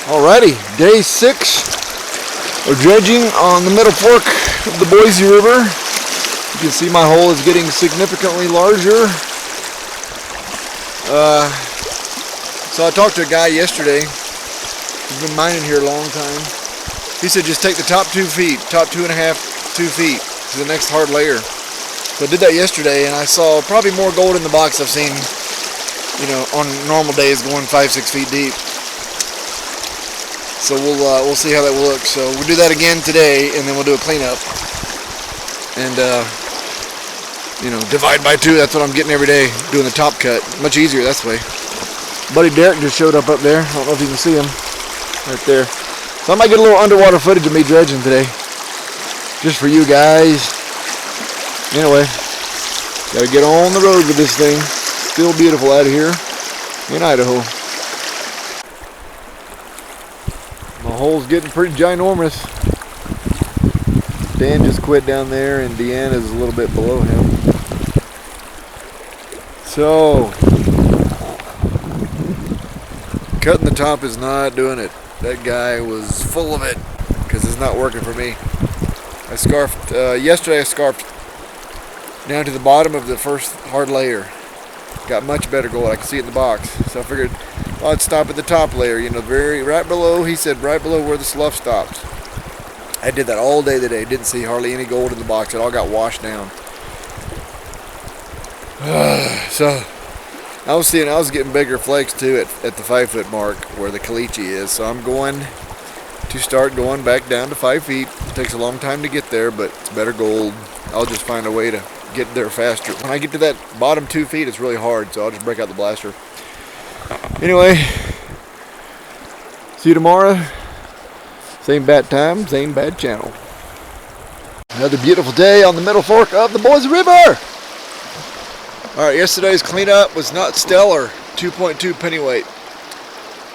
Alrighty, day 6 of dredging on the Middle Fork of the Boise River. You can see my hole is getting significantly larger. So I talked to a guy yesterday who's been mining here a long time. He said just take the top 2 feet, top 2.5, 2 feet to the next hard layer. So I did that yesterday and I saw probably more gold in the box I've seen, you know, on normal days going 5-6 feet deep. So we'll see how that looks. So we'll do that again today, and then we'll do a cleanup. And you know, divide by 2. That's what I'm getting every day, doing the top cut. Much easier this way. Buddy Derek just showed up there. I don't know if you can see him right there. So I might get a little underwater footage of me dredging today, just for you guys. Anyway, gotta get on the road with this thing. Still beautiful out of here in Idaho. My hole's getting pretty ginormous. Dan just quit down there and Deanna's a little bit below him. So, cutting the top is not doing it. That guy was full of it because it's not working for me. I scarfed, yesterday I scarfed down to the bottom of the first hard layer. Got much better gold. I can see it in the box. So I figured I'd stop at the top layer, you know, right below, he said, right below where the slough stops. I did that all day today. Didn't see hardly any gold in the box. It all got washed down. So I was getting bigger flakes too at the 5 foot mark where the caliche is. So I'm going to start going back down to 5 feet. It takes a long time to get there, but it's better gold. I'll just find a way to get there faster. When I get to that bottom 2 feet, it's really hard, so I'll just break out the blaster. Anyway, see you tomorrow. Same bad time, same bad channel. Another beautiful day on the Middle Fork of the Boise River. Alright, yesterday's cleanup was not stellar. 2.2 pennyweight.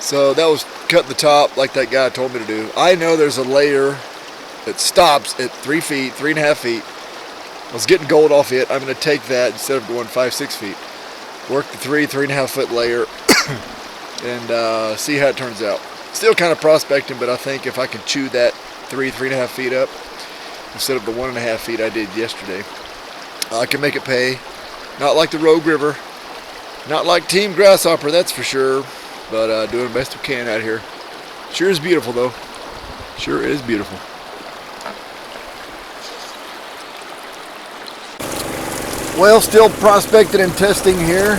So that was cutting the top like that guy told me to do. I know there's a layer that stops at 3 feet, 3.5 feet. I was getting gold off it. I'm going to take that instead of going 5-6 feet. Work the 3.5 foot layer and see how it turns out. Still kind of prospecting, but I think if I can chew that 3.5 feet up instead of the 1.5 feet I did yesterday, I can make it pay. Not like the Rogue River, not like Team Grasshopper, that's for sure, but doing the best we can out here. Sure is beautiful though. Sure is beautiful. Well, still prospecting and testing here.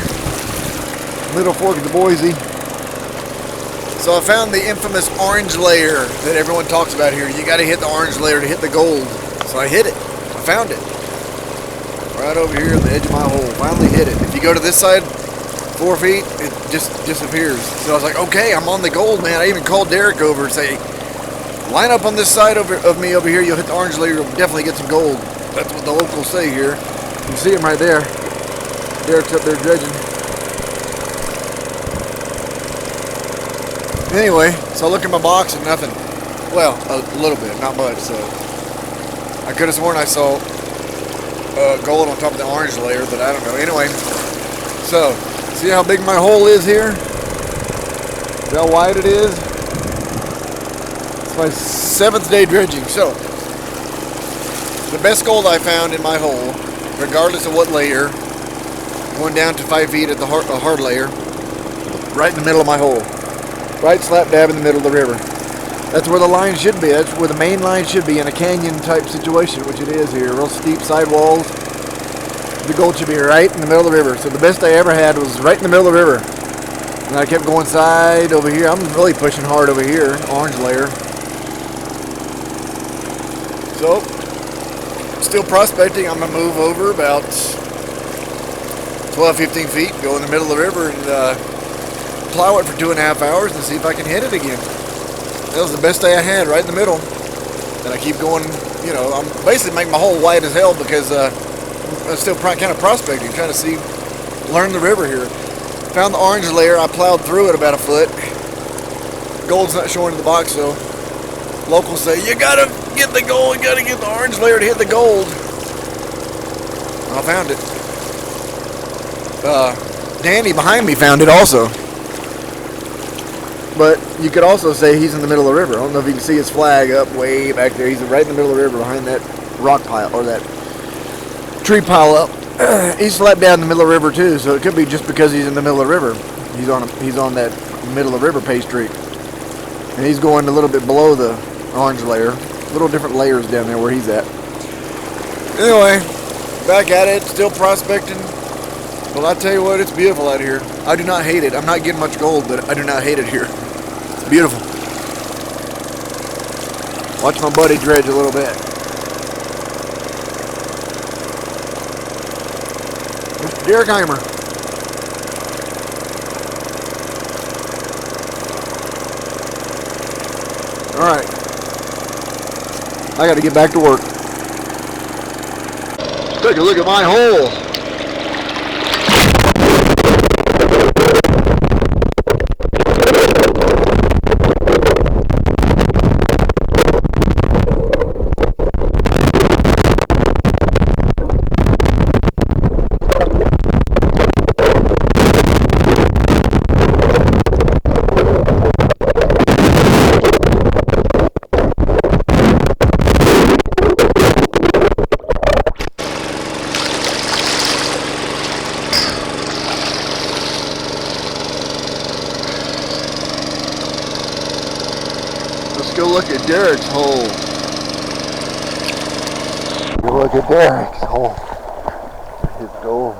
Middle Fork of the Boise. So I found the infamous orange layer that everyone talks about here. You gotta hit the orange layer to hit the gold. So I hit it. I found it. Right over here at the edge of my hole. Finally hit it. If you go to this side 4 feet, it just disappears. So I was like, okay, I'm on the gold, man. I even called Derek over and say, line up on this side of me over here. You'll hit the orange layer. You'll definitely get some gold. That's what the locals say here. You can see him right there. Derek's up there dredging. Anyway, so I look in my box and nothing. Well, a little bit, not much. So I could have sworn I saw gold on top of the orange layer, but I don't know. Anyway, so see how big my hole is here? See how wide it is? It's my 7th day dredging. So the best gold I found in my hole, regardless of what layer, going down to 5 feet at the hard layer, right in the middle of my hole. Right slap dab in the middle of the river. That's where the line should be. That's where the main line should be in a canyon type situation, which it is here. Real steep sidewalls. The gold should be right in the middle of the river. So the best I ever had was right in the middle of the river. And I kept going side over here. I'm really pushing hard over here, orange layer. So, still prospecting. I'm going to move over about 12-15 feet, go in the middle of the river and plow it for 2.5 hours and see if I can hit it again. That was the best day I had, right in the middle. And I keep going, you know, I'm basically making my hole wide as hell because I'm still kind of prospecting, trying to see, learn the river here. Found the orange layer, I plowed through it about 1 foot. Gold's not showing in the box, so locals say, you gotta get the gold, you gotta get the orange layer to hit the gold. I found it. Danny behind me found it also. but you could also say he's in the middle of the river. I don't know if you can see his flag up way back there. He's right in the middle of the river behind that rock pile or that tree pile up. He's flat down in the middle of the river too, so it could be just because he's in the middle of the river. He's on that middle of the river pay streak, and he's going a little bit below the orange layer. Little different layers down there where he's at. Anyway, back at it, still prospecting. Well, I tell you what, it's beautiful out here. I do not hate it. I'm not getting much gold, but I do not hate it here. It's beautiful. Watch my buddy dredge a little bit. Mr. Derrickheimer. All right. I got to get back to work. Let's take a look at my hole. Let's go look at Derek's hole. Go look at Derek's hole. His gold.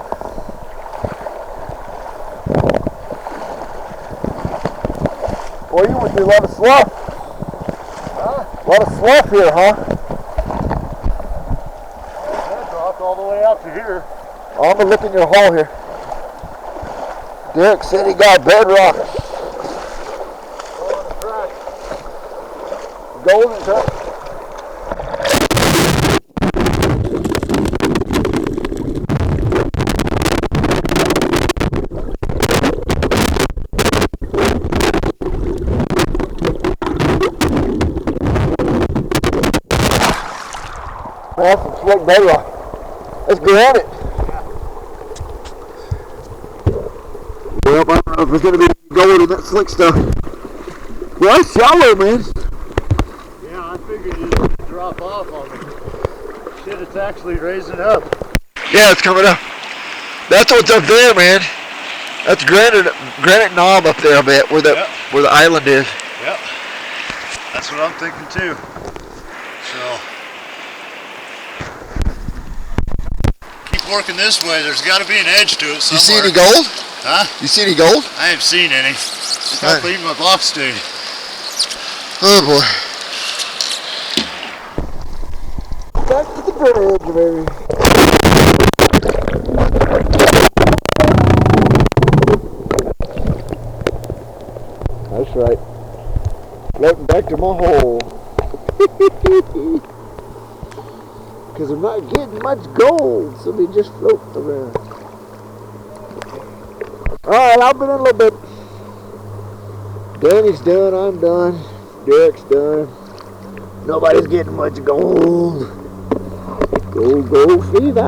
Boy, you went through a lot of slough. Huh? A lot of slough here, huh? That dropped all the way out to here. I'm gonna look in your hole here. Derek said he got bedrock. Golden truck. That's some slick bedrock. Let's granite. Well, I don't know if it's going to be gold in that slick stuff. Well, it's shallow, man. I figured it would drop off on me. Shit, it's actually raising up. Yeah, it's coming up. That's what's up there, man. That's granite knob up there, I bet, where the island is. Yep. That's what I'm thinking too. So keep working this way. There's got to be an edge to it somewhere. You see any gold? Huh? You see any gold? I haven't seen any. It's not leaving my box stain. Oh boy. Back to the bridge, baby. That's right. Floating back to my hole. Because I'm not getting much gold, so they just float around. Alright, I've been in a little bit. Danny's done, I'm done. Derek's done. Nobody's getting much gold. Gold fever. I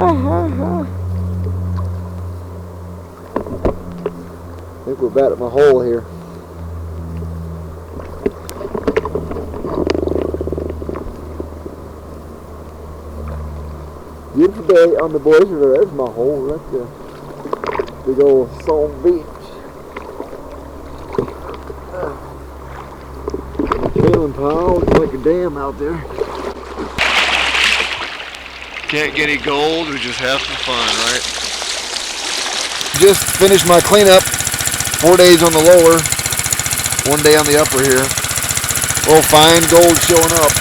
think we're about at my hole here. Beautiful day on the Boise River. There's my hole right there. Big old Salm Beach. Trailing pile, looks like a dam out there. Can't get any gold, we just have some fun, right? Just finished my cleanup. 4 days on the lower, 1 day on the upper here. Well, fine gold showing up.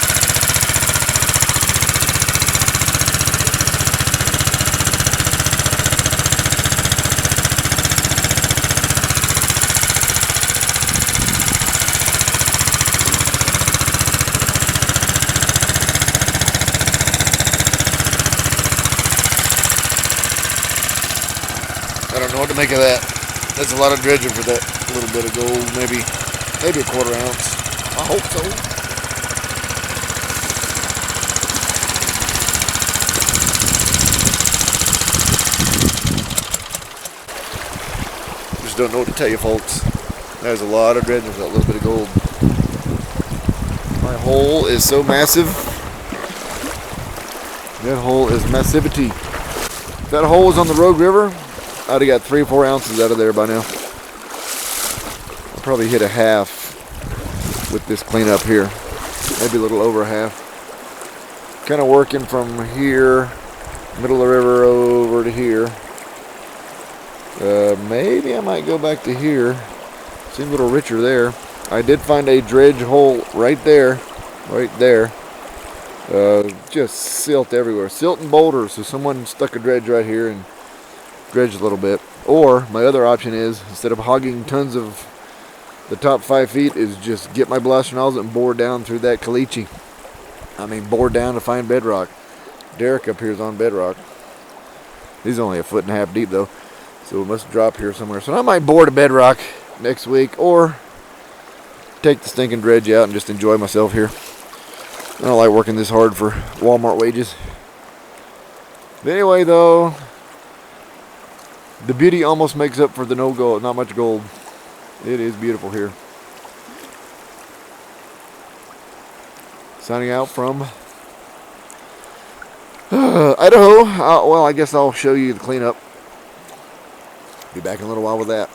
I don't know what to make of that. That's a lot of dredging for that little bit of gold. Maybe a quarter ounce. I hope so. Just don't know what to tell you, folks. There's a lot of dredge with that little bit of gold. My hole is so massive. That hole is massivity. If that hole was on the Rogue River, I'd have got 3 or 4 ounces out of there by now. I'll probably hit a half with this cleanup here. Maybe a little over half. Kind of working from here, middle of the river over to here. Maybe I might go back to here. Seems a little richer there. I did find a dredge hole right there. Just silt everywhere. Silt and boulders. So someone stuck a dredge right here and dredged a little bit. Or my other option is, instead of hogging tons of the top 5 feet, is just get my blaster nozzle and bore down through that caliche. I mean, bore down to find bedrock. Derek up here is on bedrock. He's only 1.5 feet deep though, so it must drop here somewhere. So I might bore to bedrock next week, or take the stinking dredge out and just enjoy myself here. I don't like working this hard for Walmart wages. But anyway though, the beauty almost makes up for the no gold, not much gold. It is beautiful here. Signing out from Idaho. Well, I guess I'll show you the cleanup. Be back in a little while with that.